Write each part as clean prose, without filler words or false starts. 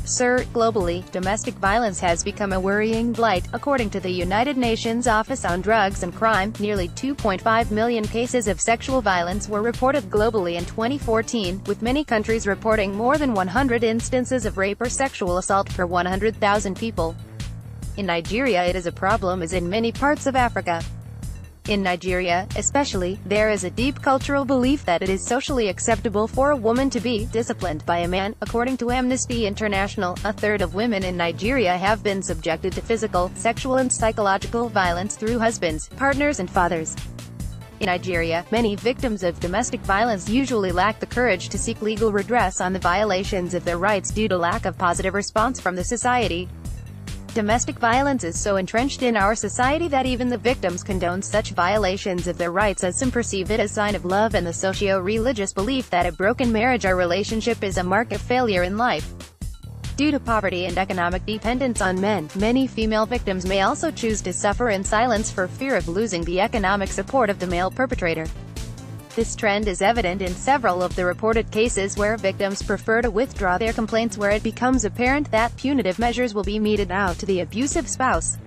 Sir, globally, domestic violence has become a worrying blight. According to the United Nations Office on Drugs and Crime, nearly 2.5 million cases of sexual violence were reported globally in 2014, with many countries reporting more than 100 instances of rape or sexual assault per 100,000 people. In Nigeria it is a problem as in many parts of Africa. In Nigeria, especially, there is a deep cultural belief that it is socially acceptable for a woman to be disciplined by a man. According to Amnesty International, a third of women in Nigeria have been subjected to physical, sexual and psychological violence through husbands, partners and fathers. In Nigeria, many victims of domestic violence usually lack the courage to seek legal redress on the violations of their rights due to lack of positive response from the society. Domestic violence is so entrenched in our society that even the victims condone such violations of their rights as some perceive it as sign of love, and the socio-religious belief that a broken marriage or relationship is a mark of failure in life. Due to poverty and economic dependence on men, many female victims may also choose to suffer in silence for fear of losing the economic support of the male perpetrator. This trend is evident in several of the reported cases where victims prefer to withdraw their complaints where it becomes apparent that punitive measures will be meted out to the abusive spouse.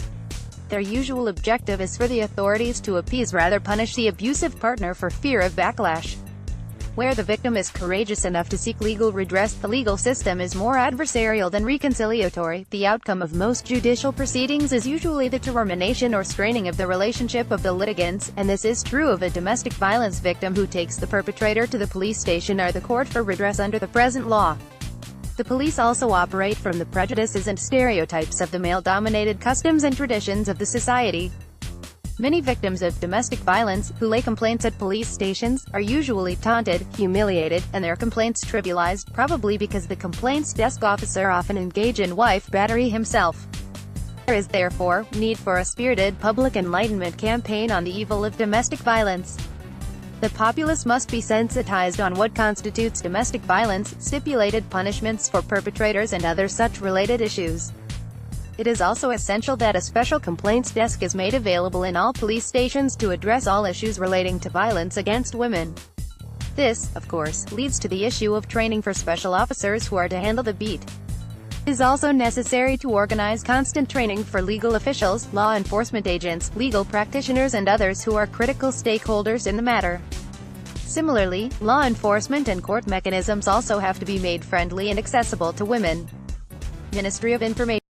Their usual objective is for the authorities to appease rather punish the abusive partner for fear of backlash. Where the victim is courageous enough to seek legal redress, the legal system is more adversarial than reconciliatory. The outcome of most judicial proceedings is usually the termination or straining of the relationship of the litigants, and this is true of a domestic violence victim who takes the perpetrator to the police station or the court for redress under the present law. The police also operate from the prejudices and stereotypes of the male-dominated customs and traditions of the society. Many victims of domestic violence, who lay complaints at police stations, are usually taunted, humiliated, and their complaints trivialized, probably because the complaints desk officer often engage in wife battery himself. There is therefore need for a spirited public enlightenment campaign on the evil of domestic violence. The populace must be sensitized on what constitutes domestic violence, stipulated punishments for perpetrators and other such related issues. It is also essential that a special complaints desk is made available in all police stations to address all issues relating to violence against women. This, of course, leads to the issue of training for special officers who are to handle the beat. It is also necessary to organize constant training for legal officials, law enforcement agents, legal practitioners and others who are critical stakeholders in the matter. Similarly, law enforcement and court mechanisms also have to be made friendly and accessible to women. Ministry of Information.